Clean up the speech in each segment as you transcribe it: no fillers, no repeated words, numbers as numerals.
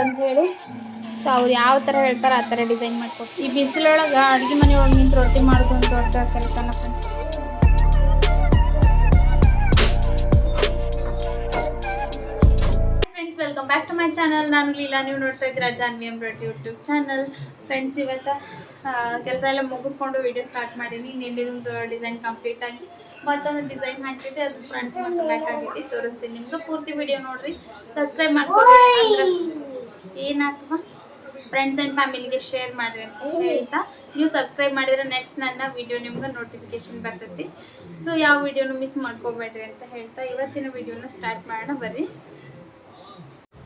ಅಂತ ಹೇಳಿ ಸೊ ಅವ್ರು ಯಾವ ಥರ ಹೇಳ್ತಾರೆ ಆ ಥರ ಡಿಸೈನ್ ಮಾಡ್ಕೊಡ್ತೀವಿ. ಈ ಬಿಸಿಲೊಳಗೆ ಅಡುಗೆ ಮನೆಯೊಳಗೆ ನಿಂತು ರೊಟ್ಟಿ ಮಾಡ್ಕೊಂಡು ದೊಡ್ಡ ಕೆಲಸನ friends. Friends, welcome back to my channel. ನಾನು ಲೀಲಾ, ನೀವು ನೋಡ್ತಾ ಇದ್ದೀರಾ Janvi embroidery YouTube channel. Friends, ಇವತ್ತು ಕೆಲಸ ಎಲ್ಲ ಮುಗಿಸ್ಕೊಂಡು ವಿಡಿಯೋ ಸ್ಟಾರ್ಟ್ ಮಾಡೀನಿ. ನಿನ್ನೆದೊಂದು ಡಿಸೈನ್ ಕಂಪ್ಲೀಟ್ ಆಗಿ ಮತ್ತೊಂದು ಡಿಸೈನ್ ಹಾಕಿದ್ದೆ, ಅದು ಫ್ರಂಟ್ ಮತ್ತು ಬ್ಯಾಕ್ ಆಗೈತಿ. ತೋರಿಸ್ತೀನಿ ನಿಮ್ಗೆ, ಪೂರ್ತಿ ವಿಡಿಯೋ ನೋಡ್ರಿ. ಸಬ್ಸ್ಕ್ರೈಬ್ ಮಾಡ್ಕೊಳ್ಳಿ. ಅಂದ್ರೆ ಏನಾಗ್ತವ ಫ್ರೆಂಡ್ಸ್ ಆ್ಯಂಡ್ ಫ್ಯಾಮಿಲಿಗೆ ಶೇರ್ ಮಾಡಿರಿ ಅಂತ ಹೇಳ್ತಾ, ನೀವು ಸಬ್ಸ್ಕ್ರೈಬ್ ಮಾಡಿದರೆ ನೆಕ್ಸ್ಟ್ ನನ್ನ ವಿಡಿಯೋ ನಿಮ್ಗೆ ನೋಟಿಫಿಕೇಶನ್ ಬರ್ತೈತಿ. ಸೊ ಯಾವ ವಿಡಿಯೋನು ಮಿಸ್ ಮಾಡ್ಕೋಬೇಡ್ರಿ ಅಂತ ಹೇಳ್ತಾ ಇವತ್ತಿನ ವಿಡಿಯೋನ ಸ್ಟಾರ್ಟ್ ಮಾಡೋಣ ಬರ್ರಿ.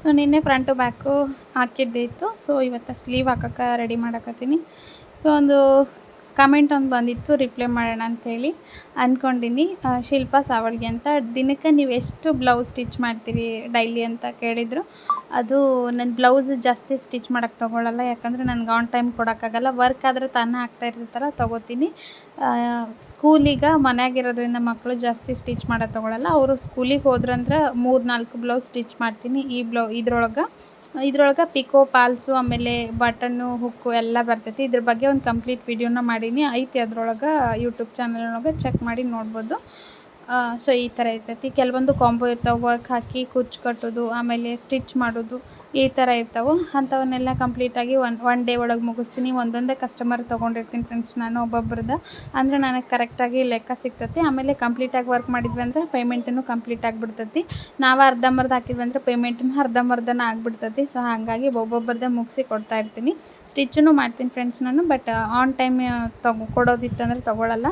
ಸೊ ನಿನ್ನೆ ಫ್ರಂಟು ಬ್ಯಾಕು ಹಾಕಿದ್ದಿತ್ತು. ಸೊ ಇವತ್ತು ಸ್ಲೀವ್ ಹಾಕೋಕ್ಕೆ ರೆಡಿ ಮಾಡಕತ್ತೀನಿ. ಸೊ ಒಂದು ಕಮೆಂಟ್ ಒಂದು ಬಂದಿತ್ತು, ರಿಪ್ಲೈ ಮಾಡೋಣ ಅಂಥೇಳಿ ಅಂದ್ಕೊಂಡಿನಿ. ಶಿಲ್ಪಾ ಸಾವಳ್ಗೆ ಅಂತ, ದಿನಕ್ಕೆ ನೀವು ಎಷ್ಟು ಬ್ಲೌಸ್ ಸ್ಟಿಚ್ ಮಾಡ್ತೀರಿ ಡೈಲಿ ಅಂತ ಕೇಳಿದರು. ಅದು ನನ್ನ ಬ್ಲೌಸ್ ಜಾಸ್ತಿ ಸ್ಟಿಚ್ ಮಾಡೋಕ್ಕೆ ತೊಗೊಳ್ಳಲ್ಲ, ಯಾಕಂದರೆ ನನಗೆ ಆನ್ ಟೈಮ್ ಕೊಡೋಕ್ಕಾಗಲ್ಲ. ವರ್ಕ್ ಆದರೆ ತಾನೇ ಆಗ್ತಾ ಇರ್ತಾರಲ್ಲ ತೊಗೋತೀನಿ. ಸ್ಕೂಲಿಗೆ ಮನೆಯಾಗಿರೋದ್ರಿಂದ ಮಕ್ಕಳು ಜಾಸ್ತಿ ಸ್ಟಿಚ್ ಮಾಡೋದು ತೊಗೊಳ್ಳಲ್ಲ. ಅವರು ಸ್ಕೂಲಿಗೆ ಹೋದ್ರಂದ್ರೆ 3-4 ಬ್ಲೌಸ್ ಸ್ಟಿಚ್ ಮಾಡ್ತೀನಿ. ಇದ್ರೊಳಗೆ ಪಿಕೋ, ಪಾಲ್ಸು, ಆಮೇಲೆ ಬಟನ್ನು, ಹುಕ್ಕು ಎಲ್ಲ ಬರ್ತೈತಿ. ಇದ್ರ ಬಗ್ಗೆ ಒಂದು ಕಂಪ್ಲೀಟ್ ವಿಡಿಯೋನ ಮಾಡೀನಿ, ಐತಿ ಅದ್ರೊಳಗೆ ಯೂಟ್ಯೂಬ್ ಚಾನಲ್ನೊಳಗೆ ಚೆಕ್ ಮಾಡಿ ನೋಡ್ಬೋದು. ಸೊ ಈ ಥರ ಇರ್ತೈತಿ. ಕೆಲವೊಂದು ಕಾಂಬೋ ಇರ್ತಾವೆ, ವರ್ಕ್ ಹಾಕಿ ಕುಚ್ಚು ಕಟ್ಟೋದು, ಆಮೇಲೆ ಸ್ಟಿಚ್ ಮಾಡೋದು, ಈ ಥರ ಇರ್ತಾವೆ. ಅಂಥವನ್ನೆಲ್ಲ ಕಂಪ್ಲೀಟಾಗಿ ಒನ್ ಡೇ ಒಳಗೆ ಮುಗಿಸ್ತೀನಿ. ಒಂದೊಂದೇ ಕಸ್ಟಮರ್ ತೊಗೊಂಡಿರ್ತೀನಿ ಫ್ರೆಂಡ್ಸ್ ನಾನು, ಒಬ್ಬೊಬ್ರದ್ದು. ಅಂದರೆ ನನಗೆ ಕರೆಕ್ಟಾಗಿ ಲೆಕ್ಕ ಸಿಗ್ತೈತಿ. ಆಮೇಲೆ ಕಂಪ್ಲೀಟಾಗಿ ವರ್ಕ್ ಮಾಡಿದ್ವಿ ಅಂದರೆ ಪೇಮೆಂಟನ್ನು ಕಂಪ್ಲೀಟ್ ಆಗಿಬಿಡ್ತೈತಿ. ನಾವು ಅರ್ಧಂಬರ್ಧ ಹಾಕಿದ್ವಿ ಅಂದರೆ ಪೇಮೆಂಟನ್ನು ಅರ್ಧಂಬರ್ಧನ ಆಗಿಬಿಡ್ತೈತಿ. ಸೊ ಹಾಗಾಗಿ ಒಬ್ಬೊಬ್ಬರದ್ದೇ ಮುಗಿಸಿ ಕೊಡ್ತಾ ಇರ್ತೀನಿ. ಸ್ಟಿಚ್ಚನ್ನು ಮಾಡ್ತೀನಿ ಫ್ರೆಂಡ್ಸ್ ನಾನು, ಬಟ್ ಆನ್ ಟೈಮ್ ಕೊಡೋದಿತ್ತಂದ್ರೆ ತೊಗೊಳ್ಳಲ್ಲ.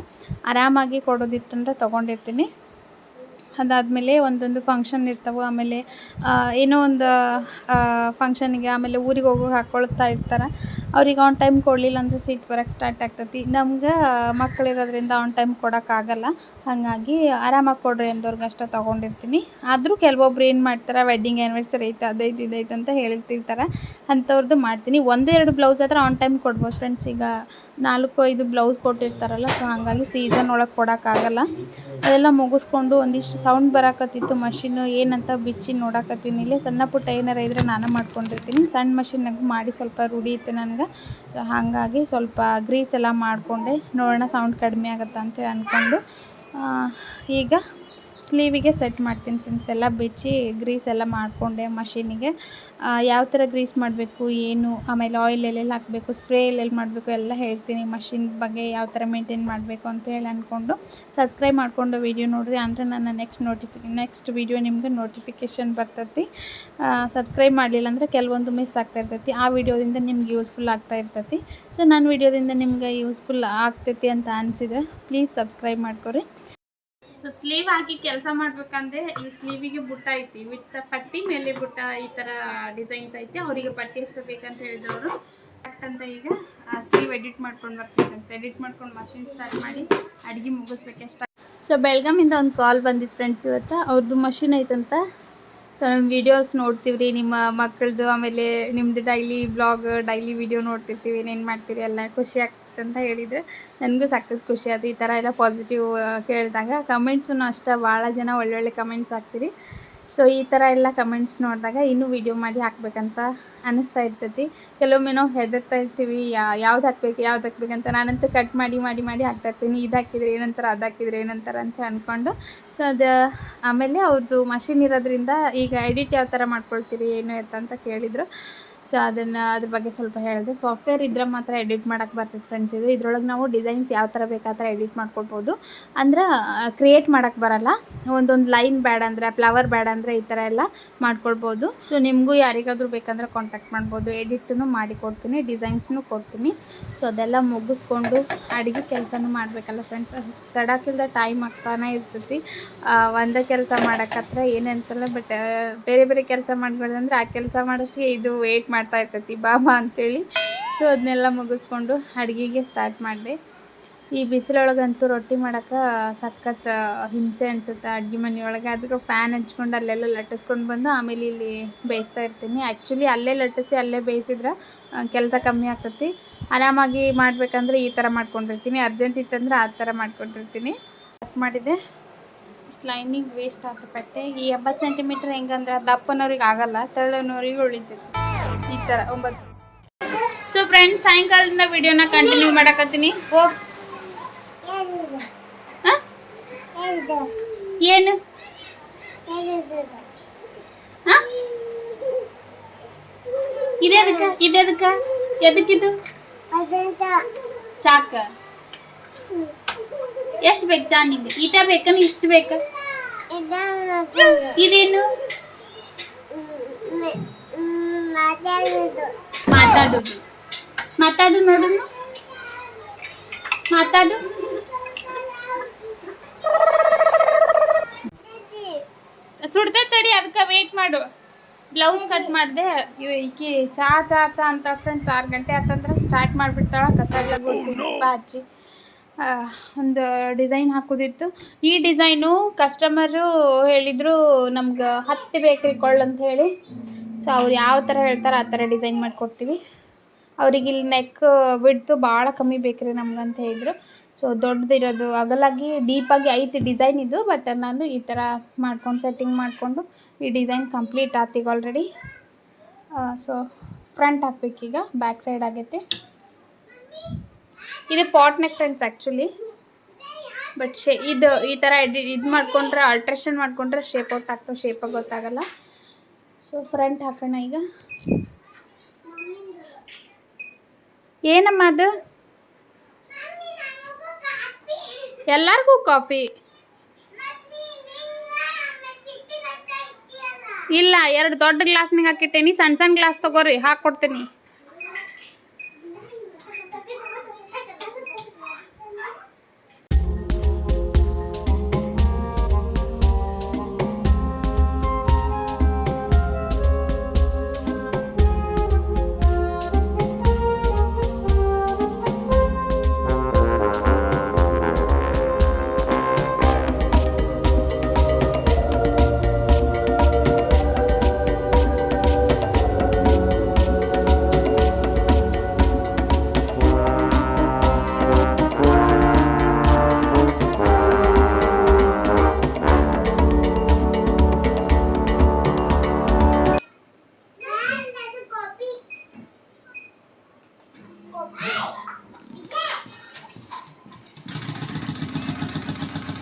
ಆರಾಮಾಗಿ ಕೊಡೋದಿತ್ತಂದ್ರೆ ತೊಗೊಂಡಿರ್ತೀನಿ. ಅದಾದಮೇಲೆ ಒಂದೊಂದು ಫಂಕ್ಷನ್ ಇರ್ತಾವೆ, ಆಮೇಲೆ ಏನೋ ಒಂದು ಫಂಕ್ಷನಿಗೆ, ಆಮೇಲೆ ಊರಿಗೆ ಹೋಗೋಕೆ ಹಾಕ್ಕೊಳ್ತಾ ಇರ್ತಾರೆ. ಅವ್ರಿಗೆ ಆನ್ ಟೈಮ್ ಕೊಡಲಿಲ್ಲ ಅಂದರೆ ಸೀಟ್ ಬರೋಕ್ಕೆ ಸ್ಟಾರ್ಟ್ ಆಗ್ತೈತಿ. ನಮ್ಗೆ ಮಕ್ಕಳಿರೋದ್ರಿಂದ ಆನ್ ಟೈಮ್ ಕೊಡೋಕ್ಕಾಗಲ್ಲ. ಹಾಗಾಗಿ ಆರಾಮಾಗಿ ಕೊಡ್ರಿ ಅಂದವ್ರಿಗೆ ಅಷ್ಟೇ ತೊಗೊಂಡಿರ್ತೀನಿ. ಆದರೂ ಕೆಲವೊಬ್ರು ಏನು ಮಾಡ್ತಾರೆ, ವೆಡ್ಡಿಂಗ್ ಆ್ಯನಿವರ್ಸರಿ ಐತೆ, ಅದೈತೆ ಇದೈತೆ ಅಂತ ಹೇಳ್ತಿರ್ತಾರೆ. ಅಂಥವ್ರದ್ದು ಮಾಡ್ತೀನಿ. 1-2 ಬ್ಲೌಸ್ ಆದರೆ ಆನ್ ಟೈಮ್ ಕೊಡ್ಬೋದು ಫ್ರೆಂಡ್ಸ್. ಈಗ 4-5 ಬ್ಲೌಸ್ ಕೊಟ್ಟಿರ್ತಾರಲ್ಲ, ಸೊ ಹಾಗಾಗಿ ಸೀಸನ್ ಒಳಗೆ ಕೊಡೋಕ್ಕಾಗಲ್ಲ. ಅದೆಲ್ಲ ಮುಗಿಸ್ಕೊಂಡು ಒಂದಿಷ್ಟು ಸೌಂಡ್ ಬರಾಕತ್ತಿತ್ತು. ಮಷಿನ್ನು ಏನಂತ ಬಿಚ್ಚಿ ನೋಡಾಕತ್ತೀನಿ. ಇಲ್ಲಿ ಸಣ್ಣ ಪುಟ್ಟ ಏನಾರ ಇದ್ದರೆ ನಾನು ಮಾಡ್ಕೊಂಡಿರ್ತೀನಿ. ಸಣ್ಣ ಮಷಿನ್ನಾಗ ಮಾಡಿ ಸ್ವಲ್ಪ ರೂಢಿ ಇತ್ತು ನನಗೆ. ಸೊ ಹಾಗಾಗಿ ಸ್ವಲ್ಪ ಗ್ರೀಸ್ ಎಲ್ಲ ಮಾಡಿಕೊಂಡೆ, ನೋಡೋಣ ಸೌಂಡ್ ಕಡಿಮೆ ಆಗುತ್ತೆ ಅಂತೇಳಿ ಅಂದ್ಕೊಂಡು ಈಗ ಸ್ಲೀವಿಗೆ ಸೆಟ್ ಮಾಡ್ತೀನಿ ಫ್ರೆಂಡ್ಸ್. ಎಲ್ಲ ಬಿಚ್ಚಿ ಗ್ರೀಸ್ ಎಲ್ಲ ಮಾಡಿಕೊಂಡೆ ಮಷೀನಿಗೆ. ಯಾವ ಥರ ಗ್ರೀಸ್ ಮಾಡಬೇಕು ಏನು, ಆಮೇಲೆ ಆಯಿಲ್ ಎಲ್ಲೆಲ್ಲಿ ಹಾಕಬೇಕು, ಸ್ಪ್ರೇ ಎಲ್ಲೆಲ್ಲಿ ಮಾಡಬೇಕು ಎಲ್ಲ ಹೇಳ್ತೀನಿ. ಮಷಿನ್ ಬಗ್ಗೆ ಯಾವ ಥರ ಮೇಂಟೈನ್ ಮಾಡಬೇಕು ಅಂತೇಳಿ ಅಂದ್ಕೊಂಡು ಸಬ್ಸ್ಕ್ರೈಬ್ ಮಾಡಿಕೊಂಡು ವಿಡಿಯೋ ನೋಡಿರಿ, ಅಂದರೆ ನನ್ನ ನೆಕ್ಸ್ಟ್ ವಿಡಿಯೋ ನಿಮ್ಗೆ ನೋಟಿಫಿಕೇಷನ್ ಬರ್ತೈತಿ. ಸಬ್ಸ್ಕ್ರೈಬ್ ಮಾಡಲಿಲ್ಲ ಅಂದರೆ ಕೆಲವೊಂದು ಮಿಸ್ ಆಗ್ತಾ ಇರ್ತೈತಿ. ಆ ವಿಡಿಯೋದಿಂದ ನಿಮ್ಗೆ ಯೂಸ್ಫುಲ್ ಆಗ್ತಾ ಇರ್ತೈತಿ. ಸೊ ನನ್ನ ವಿಡಿಯೋದಿಂದ ನಿಮ್ಗೆ ಯೂಸ್ಫುಲ್ ಆಗ್ತೈತಿ ಅಂತ ಅನಿಸಿದರೆ ಪ್ಲೀಸ್ ಸಬ್ಸ್ಕ್ರೈಬ್ ಮಾಡ್ಕೊರಿ. ಸೊ ಸ್ಲೀವ್ ಹಾಕಿ ಕೆಲಸ ಮಾಡ್ಬೇಕಂದ್ರೆ ಈ ಸ್ಲೀವಿಗೆ ಬುಟ್ಟ ಐತಿ, ವಿತ್ ಪಟ್ಟಿ ಮೇಲೆ ಬುಟ್ಟ, ಈ ಥರ ಡಿಸೈನ್ಸ್ ಐತಿ. ಅವರಿಗೆ ಪಟ್ಟಿ ಎಷ್ಟು ಬೇಕಂತ ಹೇಳಿದವರು ಅಂತ. ಈಗ ಸ್ಲೀವ್ ಎಡಿಟ್ ಮಾಡ್ಕೊಂಡು ಬರ್ತೀನಿ ಫ್ರೆಂಡ್ಸ್. ಎಡಿಟ್ ಮಾಡ್ಕೊಂಡು ಮಷಿನ್ ಸ್ಟಾರ್ಟ್ ಮಾಡಿ ಅಡುಗೆ ಮುಗಿಸ್ಬೇಕಷ್ಟ. ಸೊ ಬೆಳಗಾಮಿಂದ ಒಂದು ಕಾಲ್ ಬಂದಿತ್ತು ಫ್ರೆಂಡ್ಸ್ ಇವತ್ತು. ಅವ್ರದ್ದು ಮಷಿನ್ ಐತಂತ. ಸೊ ನಮ್ಮ ವೀಡಿಯೋಸ್ ನೋಡ್ತೀವಿ ನಿಮ್ಮ ಮಕ್ಕಳದು, ಆಮೇಲೆ ನಿಮ್ಮದು ಡೈಲಿ ಬ್ಲಾಗ್, ಡೈಲಿ ವೀಡಿಯೋ ನೋಡ್ತಿರ್ತೀವಿ, ಏನೇನು ಮಾಡ್ತೀರಿ ಎಲ್ಲ ಖುಷಿ ಆಗ್ತದೆ ಅಂತ ಹೇಳಿದರೆ ನನಗೂ ಸಖತ್ ಖುಷಿ ಆಯ್ತು. ಈ ಥರ ಎಲ್ಲ ಪಾಸಿಟಿವ್ ಕೇಳಿದಾಗ ಕಮೆಂಟ್ಸೂ ಅಷ್ಟೇ ಭಾಳ ಜನ ಒಳ್ಳೊಳ್ಳೆ ಕಮೆಂಟ್ಸ್ ಹಾಕ್ತೀರಿ. ಸೊ ಈ ಥರ ಎಲ್ಲ ಕಮೆಂಟ್ಸ್ ನೋಡಿದಾಗ ಇನ್ನೂ ವೀಡಿಯೋ ಮಾಡಿ ಹಾಕಬೇಕಂತ ಅನ್ನಿಸ್ತಾ ಇರ್ತೈತಿ. ಕೆಲವೊಮ್ಮೆ ನಾವು ಹೆದರ್ತಾ ಇರ್ತೀವಿ, ಯಾವ್ದು ಹಾಕ್ಬೇಕಂತ. ನಾನಂತೂ ಕಟ್ ಮಾಡಿ ಹಾಕ್ತಾಯಿರ್ತೀನಿ. ಇದು ಹಾಕಿದರೆ ಏನಂತಾರೆ, ಅದು ಹಾಕಿದರೆ ಏನಂತಾರೆ ಅಂತ ಅಂದ್ಕೊಂಡು. ಸೊ ಅದು ಆಮೇಲೆ ಅವ್ರದ್ದು ಮಷಿನ್ ಇರೋದ್ರಿಂದ ಈಗ ಎಡಿಟ್ ಯಾವ ಥರ ಮಾಡ್ಕೊಳ್ತೀರಿ ಏನು ಅಂತ ಕೇಳಿದರು. ಸೊ ಅದ್ರ ಬಗ್ಗೆ ಸ್ವಲ್ಪ ಹೇಳಿದೆ. ಸಾಫ್ಟ್ವೇರ್ ಇದ್ದರೆ ಮಾತ್ರ ಎಡಿಟ್ ಮಾಡೋಕ್ಕೆ ಬರ್ತೈತೆ ಫ್ರೆಂಡ್ಸ್. ಇದ್ರೊಳಗೆ ನಾವು ಡಿಸೈನ್ಸ್ ಯಾವ ಥರ ಬೇಕು ಆ ಥರ ಎಡಿಟ್ ಮಾಡ್ಕೊಳ್ಬೋದು. ಅಂದ್ರೆ ಕ್ರಿಯೇಟ್ ಮಾಡೋಕ್ಕೆ ಬರಲ್ಲ. ಒಂದೊಂದು ಲೈನ್ ಬೇಡ ಅಂದರೆ, ಫ್ಲವರ್ ಬೇಡ ಅಂದರೆ ಈ ಥರ ಎಲ್ಲ ಮಾಡ್ಕೊಳ್ಬೋದು. ಸೊ ನಿಮಗೂ ಯಾರಿಗಾದರೂ ಬೇಕಂದ್ರೆ ಕಾಂಟ್ಯಾಕ್ಟ್ ಮಾಡ್ಬೋದು. ಎಡಿಟನ್ನು ಮಾಡಿ ಕೊಡ್ತೀನಿ, ಡಿಸೈನ್ಸ್ನು ಕೊಡ್ತೀನಿ. ಸೊ ಅದೆಲ್ಲ ಮುಗಿಸ್ಕೊಂಡು ಅಡುಗೆ ಕೆಲಸನೂ ಮಾಡಬೇಕಲ್ಲ ಫ್ರೆಂಡ್ಸ್. ತಡಕ್ಕಿಲ್ದ ಟೈಮ್ ಆಗ್ತಾನೆ ಇರ್ತೈತಿ. ಒಂದೇ ಕೆಲಸ ಮಾಡೋಕ್ಕತ್ರ ಏನು ಅನ್ಸಲ್ಲ, ಬಟ್ ಬೇರೆ ಬೇರೆ ಕೆಲಸ ಮಾಡ್ಬೇಡ್ದಂದ್ರೆ ಆ ಕೆಲಸ ಮಾಡೋಷ್ಟಿಗೆ ಇದು ವೇಟ್ ಮಾಡ್ತಾ ಇರ್ತೈತಿ ಬಾಬಾ ಅಂಥೇಳಿ. ಸೊ ಅದನ್ನೆಲ್ಲ ಮುಗಿಸ್ಕೊಂಡು ಅಡುಗೆಗೆ ಸ್ಟಾರ್ಟ್ ಮಾಡಿದೆ. ಈ ಬಿಸಿಲೊಳಗಂತೂ ರೊಟ್ಟಿ ಮಾಡೋಕ್ಕೆ ಸಖತ್ ಹಿಂಸೆ ಅನಿಸುತ್ತೆ ಅಡುಗೆ ಮನೆಯೊಳಗೆ. ಅದಕ್ಕೆ ಫ್ಯಾನ್ ಹಚ್ಕೊಂಡು ಅಲ್ಲೆಲ್ಲ ಲಟ್ಟಿಸ್ಕೊಂಡು ಬಂದು ಆಮೇಲೆ ಇಲ್ಲಿ ಬೇಯಿಸ್ತಾ ಇರ್ತೀನಿ. ಆ್ಯಕ್ಚುಲಿ ಅಲ್ಲೇ ಲಟ್ಟಿಸಿ ಅಲ್ಲೇ ಬೇಯಿಸಿದ್ರೆ ಕೆಲಸ ಕಮ್ಮಿ ಆಗ್ತೈತಿ. ಆರಾಮಾಗಿ ಮಾಡಬೇಕಂದ್ರೆ ಈ ಥರ ಮಾಡ್ಕೊಂಡಿರ್ತೀನಿ, ಅರ್ಜೆಂಟ್ ಇತ್ತಂದ್ರೆ ಆ ಥರ ಮಾಡ್ಕೊಂಡಿರ್ತೀನಿ. ಕಟ್ ಮಾಡಿದೆ. ಇಷ್ಟು ಲೈನಿಂಗ್ ವೇಸ್ಟ್ ಆಯ್ತು ಬಟ್ಟೆ. ಈ 80 ಸೆಂಟಿಮೀಟ್ರ್ ಹೆಂಗಂದ್ರೆ ದಪ್ಪನವ್ರಿಗೆ ಆಗಲ್ಲ, ತೆಳ್ಳನವ್ರಿಗೆ ಉಳಿತೈತಿ ಈ ಥರ 9. ಸೊ ಫ್ರೆಂಡ್ಸ್, ಸಾಯಂಕಾಲದಿಂದ ವಿಡಿಯೋನ ಕಂಟಿನ್ಯೂ ಮಾಡಕತ್ತೀನಿ. ಏನು ಇದೆದಕ್ಕ ಎದಕ್ಕಿದು ಚಾಕ? ಎಷ್ಟು ಬೇಕು ಚಾ ನಿಂಗೆ? ಈಟ ಬೇಕನ ಇಷ್ಟು ಬೇಕ? ಇದೇನು ಮಾತಾಡೋದು? ಮಾತಾಡು ನೋಡೋಣ, ಮಾತಾಡು. ಸುಡ್ತೈತೆ ತಡಿ, ಅದಕ್ಕೆ ವೇಟ್ ಮಾಡು. ಬ್ಲೌಸ್ ಕಟ್ ಮಾಡಿದೆ. ಈಕಿ ಚಾ ಚಾ ಚಾ ಅಂತ ಫ್ರೆಂಡ್ಸ್ 6 ಗಂಟೆ ಆತಂದ್ರೆ ಸ್ಟಾರ್ಟ್ ಮಾಡಿಬಿಡ್ತಾಳೆ. ಕಸ ಎಲ್ಲ ಗುಡಿಸಿ ತುಪ್ಪ ಹಚ್ಚಿ ಒಂದು ಡಿಸೈನ್ ಹಾಕೋದಿತ್ತು. ಈ ಡಿಸೈನು ಕಸ್ಟಮರು ಹೇಳಿದರು ನಮ್ಗೆ 10 ಬೇಕ್ರಿ ಕೊಳ್ಳಂತ ಹೇಳಿ. ಸೊ ಅವ್ರು ಯಾವ ಥರ ಹೇಳ್ತಾರೆ ಆ ಥರ ಡಿಸೈನ್ ಮಾಡಿಕೊಡ್ತೀವಿ. ಅವ್ರಿಗೆ ಇಲ್ಲಿ ನೆಕ್ ಬಿಡ್ತು ಭಾಳ ಕಮ್ಮಿ ಬೇಕ್ರಿ ನಮ್ಗಂತ ಹೇಳಿದರು. ಸೊ ದೊಡ್ಡದಿರೋದು ಅಗಲಾಗಿ ಡೀಪಾಗಿ ಐತಿ ಡಿಸೈನ್ ಇದು. ಬಟ್ ನಾನು ಈ ಥರ ಮಾಡ್ಕೊಂಡು ಸೆಟ್ಟಿಂಗ್ ಮಾಡಿಕೊಂಡು ಈ ಡಿಸೈನ್ ಕಂಪ್ಲೀಟ್ ಆತೀಗ ಆಲ್ರೆಡಿ. ಸೊ ಫ್ರಂಟ್ ಹಾಕ್ಬೇಕೀಗ, ಬ್ಯಾಕ್ ಸೈಡ್ ಆಗೈತಿ. ಇದು pot neck friends actually. But ಇದು ಈ ಥರ ಇದು ಮಾಡ್ಕೊಂಡ್ರೆ, ಆಲ್ಟ್ರೇಷನ್ ಮಾಡಿಕೊಂಡ್ರೆ ಶೇಪ್ ಔಟ್ ಆಗ್ತವೆ, ಶೇಪಾಗಿ ಗೊತ್ತಾಗಲ್ಲ. ಸೊ ಫ್ರಂಟ್ ಹಾಕೋಣ ಈಗ. ಏನಮ್ಮ ಅದು? ಎಲ್ಲರಿಗೂ ಕಾಫಿ ಇಲ್ಲ, 2 ದೊಡ್ಡ ಗ್ಲಾಸ್ನಾಗ ಹಾಕಿಟ್ಟೇನಿ. ಸಣ್ಣ ಸಣ್ಣ ಗ್ಲಾಸ್ ತೊಗೋರಿ, ಹಾಕ್ಕೊಡ್ತೀನಿ.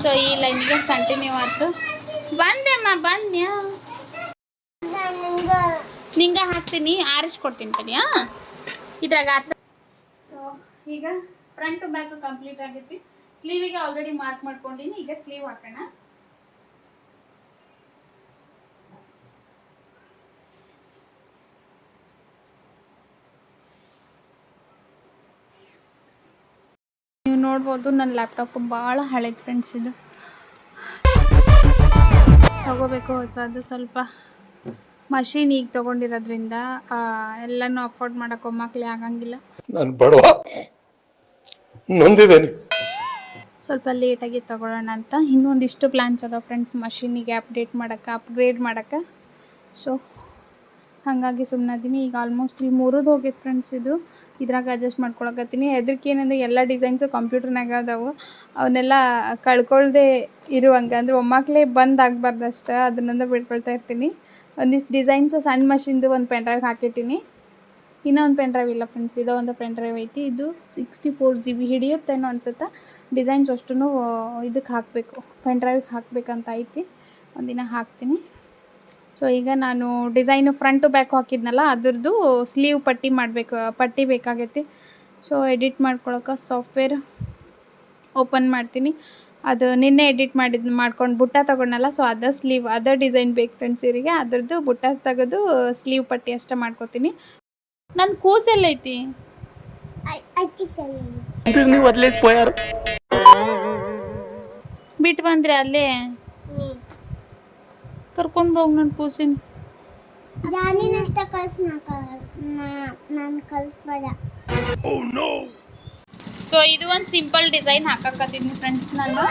ಸೊ ಈ ಲೈನಿಗೆ ಕಂಟಿನ್ಯೂ ಆಯ್ತು. ಬಂದೆಮ್ಮ, ಬಂದ್ಯಾ? ನಿಂಗೆ ಹಾಕ್ತೀನಿ, ಆರಿಸ್ಕೊಡ್ತೀನಿ ತಡಿಯಾ ಇದ್ರಾಗ ಆರಿಸ. ಸೊ ಈಗ ಫ್ರಂಟ್ ಬ್ಯಾಕ್ ಕಂಪ್ಲೀಟ್ ಆಗೈತಿ. ಸ್ಲೀವಿಗೆ ಆಲ್ರೆಡಿ ಮಾರ್ಕ್ ಮಾಡ್ಕೊಂಡಿನಿ. ಈಗ ಸ್ಲೀವ್ ಹಾಕೋಣ. ನೀವು ನೋಡ್ಬೋದು ನನ್ನ ಲ್ಯಾಪ್ಟಾಪ್ ಭಾಳ ಹಳೇದು ಫ್ರೆಂಡ್ಸ್. ಇದು ತಗೋಬೇಕು ಹೊಸದು. ಸ್ವಲ್ಪ ಮಷೀನ್ ಈಗ ತೊಗೊಂಡಿರೋದ್ರಿಂದ ಎಲ್ಲನೂ ಅಫೋರ್ಡ್ ಮಾಡೋಕೆ ಒಮ್ಮಕ್ಲೆ ಆಗಂಗಿಲ್ಲ. ನಾನು ಬಡವ, ನೊಂದಿದ್ದೇನೆ. ಸ್ವಲ್ಪ ಲೇಟಾಗಿ ತೊಗೊಳ್ಳೋಣ ಅಂತ. ಇನ್ನೊಂದಿಷ್ಟು ಪ್ಲ್ಯಾನ್ಸ್ ಅದಾವೆ ಫ್ರೆಂಡ್ಸ್ ಮಷೀನಿಗೆ ಅಪ್ಗ್ರೇಡ್ ಮಾಡೋಕ್ಕೆ. ಸೊ ಹಾಗಾಗಿ ಸುಮ್ಮನದೀನಿ. ಈಗ ಆಲ್ಮೋಸ್ಟ್ ಇಲ್ಲಿ 3 ಹೋಗೈತೆ ಫ್ರೆಂಡ್ಸ್. ಇದ್ರಾಗ ಅಡ್ಜಸ್ಟ್ ಮಾಡ್ಕೊಳಕತ್ತೀನಿ. ಹೆದರಿಕೆ ಏನಂದರೆ ಎಲ್ಲ ಡಿಸೈನ್ಸು ಕಂಪ್ಯೂಟರ್ನಾಗ ಅದಾವು, ಅವನ್ನೆಲ್ಲ ಕಳ್ಕೊಳ್ದೆ ಇರುವಂಗೆ ಅಂದರೆ ಒಮ್ಮಕ್ಲೇ ಬಂದ್ ಆಗಬಾರ್ದು ಅಷ್ಟೇ, ಅದನ್ನೊಂದು ಬಿಡ್ಕೊಳ್ತಾ ಇರ್ತೀನಿ. ಒಂದಿಷ್ಟು ಡಿಸೈನ್ಸ್ ಸಣ್ಣ ಮಷಿನ್ದು ಒಂದು ಪೆನ್ ಡ್ರೈವ್ ಹಾಕಿಟ್ಟಿನಿ. ಇನ್ನೂ ಒಂದು ಪೆನ್ ಡ್ರೈವ್ ಇಲ್ಲ ಫ್ರೆಂಡ್ಸ್, ಇದೋ ಒಂದು ಪೆನ್ ಡ್ರೈವ್ ಐತಿ. ಇದು 64 GB ಹಿಡಿಯುತ್ತೇನೋ ಅನ್ಸುತ್ತೆ. ಡಿಸೈನ್ಸ್ ಅಷ್ಟೂ ಇದಕ್ಕೆ ಹಾಕಬೇಕು, ಪೆನ್ ಡ್ರೈವ್ಗೆ ಹಾಕಬೇಕಂತ ಐತಿ. ಒಂದಿನ ಹಾಕ್ತೀನಿ. ಸೊ ಈಗ ನಾನು ಡಿಸೈನು ಫ್ರಂಟು ಬ್ಯಾಕು ಹಾಕಿದ್ನಲ್ಲ, ಅದ್ರದ್ದು ಸ್ಲೀವ್ ಪಟ್ಟಿ ಬೇಕಾಗೈತಿ. ಸೊ ಎಡಿಟ್ ಮಾಡ್ಕೊಳಕ್ಕೆ ಸಾಫ್ಟ್ವೇರ್ ಓಪನ್ ಮಾಡ್ತೀನಿ. ಅದು ನಿನ್ನೆ ಎಡಿಟ್ ಮಾಡ್ಕೊಂಡು ಬುಟ್ಟ ತೊಗೊಂಡಲ್ಲ. ಸೊ ಅದೇ ಡಿಸೈನ್ ಬೇಕು ಫ್ರೆಂಡ್ಸ್ ಇವರಿಗೆ. ಅದ್ರದ್ದು ಬುಟ್ಟ ತೆಗೆದು ಸ್ಲೀವ್ ಪಟ್ಟಿ ಅಷ್ಟೇ ಮಾಡ್ಕೋತೀನಿ. ನನ್ನ ಕೂಸೆಲ್ಲ ಐತಿ ಬಿಟ್ಟು ಬಂದ್ರೆ ಅಲ್ಲೇ ಕರ್ಕೊಂಡು ಹೋಗಿ ನನ್ನ ಕೂಸಿನ. ಜಾನಿನಷ್ಟ ನಾನು ಕಳಿಸ್ಬೇಡ. ಸೊ ಇದು ಒಂದು ಸಿಂಪಲ್ ಡಿಸೈನ್ ಹಾಕಕತ್ತಿದ್ದೀನಿ ಫ್ರೆಂಡ್ಸ್. ನಾನು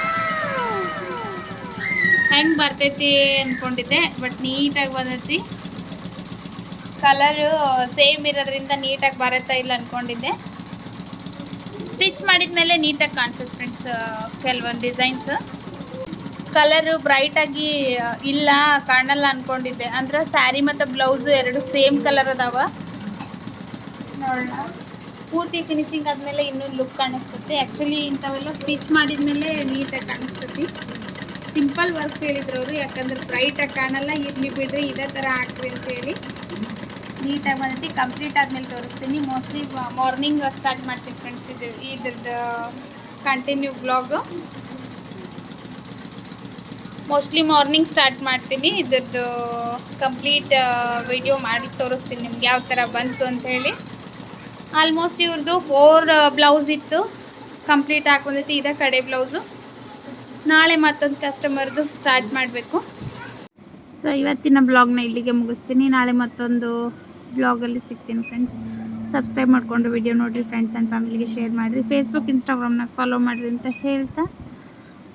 ಹೆಂಗೆ ಬರ್ತೈತಿ ಅಂದ್ಕೊಂಡಿದ್ದೆ, ಬಟ್ ನೀಟಾಗಿ ಬಂದೈತಿ. ಕಲರು ಸೇಮ್ ಇರೋದ್ರಿಂದ ನೀಟಾಗಿ ಬರುತ್ತಾ ಇಲ್ಲ ಅಂದ್ಕೊಂಡಿದ್ದೆ. ಸ್ಟಿಚ್ ಮಾಡಿದ ಮೇಲೆ ನೀಟಾಗಿ ಕಾಣಿಸುತ್ತೆ ಫ್ರೆಂಡ್ಸ್ ಕೆಲವೊಂದು ಡಿಸೈನ್ಸು. ಕಲರು ಬ್ರೈಟಾಗಿ ಇಲ್ಲ ಕಾಣಲ್ಲ ಅಂದ್ಕೊಂಡಿದ್ದೆ. ಅಂದ್ರೆ ಸ್ಯಾರಿ ಮತ್ತು ಬ್ಲೌಸು ಎರಡು ಸೇಮ್ ಕಲರ್ ಅದಾವ. ನೋಡೋಣ ಪೂರ್ತಿ ಫಿನಿಶಿಂಗ್ ಆದಮೇಲೆ ಇನ್ನೂ ಲುಕ್ ಕಾಣಿಸ್ತೈತಿ. ಆ್ಯಕ್ಚುಲಿ ಇಂಥವೆಲ್ಲ ಸ್ಟಿಚ್ ಮಾಡಿದ್ಮೇಲೆ ನೀಟಾಗಿ ಕಾಣಿಸ್ತೈತಿ. ಸಿಂಪಲ್ ವರ್ಕ್ ಹೇಳಿದ್ರು ಅವರು, ಯಾಕಂದ್ರೆ ಬ್ರೈಟಾಗಿ ಕಾಣಲ್ಲ, ಇರಲಿ ಬಿಡ್ರಿ ಇದೇ ಥರ ಹಾಕ್ರಿ ಅಂತೇಳಿ. ನೀಟಾಗಿ ಬಂದೈತಿ. ಕಂಪ್ಲೀಟ್ ಆದಮೇಲೆ ತೋರಿಸ್ತೀನಿ. ಮೋಸ್ಟ್ಲಿ ಮಾರ್ನಿಂಗ್ ಸ್ಟಾರ್ಟ್ ಮಾಡ್ತೀನಿ ಫ್ರೆಂಡ್ಸ್. ಇದ್ರದ್ದು continue vlog mostly morning start ಮಾಡ್ತೀನಿ. ಇದ್ರದ್ದು ಕಂಪ್ಲೀಟ್ ವಿಡಿಯೋ ಮಾಡಿ ತೋರಿಸ್ತೀನಿ ನಿಮ್ಗೆ ಯಾವ ಥರ ಬಂತು ಅಂತ ಹೇಳಿ. ಆಲ್ಮೋಸ್ಟ್ ಇವ್ರದ್ದು 4 ಬ್ಲೌಸ್ ಇತ್ತು, ಕಂಪ್ಲೀಟ್ ಹಾಕೊಂಡೈತಿ. ಇದೇ ಕಡೆ ಬ್ಲೌಸು. ನಾಳೆ ಮತ್ತೊಂದು ಕಸ್ಟಮರ್ದು ಸ್ಟಾರ್ಟ್ ಮಾಡಬೇಕು. ಸೊ ಇವತ್ತಿನ ಬ್ಲಾಗ್ನ ಇಲ್ಲಿಗೆ ಮುಗಿಸ್ತೀನಿ. ನಾಳೆ ಮತ್ತೊಂದು ಬ್ಲಾಗಲ್ಲಿ ಸಿಗ್ತೀನಿ ಫ್ರೆಂಡ್ಸ್. ಸಬ್ಸ್ಕ್ರೈಬ್ ಮಾಡಿಕೊಂಡು ವಿಡಿಯೋ ನೋಡಿರಿ, ಫ್ರೆಂಡ್ಸ್ ಆ್ಯಂಡ್ ಫ್ಯಾಮಿಲಿಗೆ ಶೇರ್ ಮಾಡಿರಿ, ಫೇಸ್ಬುಕ್ ಇನ್ಸ್ಟಾಗ್ರಾಮ್ನಾಗ ಫಾಲೋ ಮಾಡಿರಿ ಅಂತ ಹೇಳ್ತಾ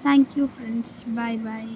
thank you friends. Bye bye.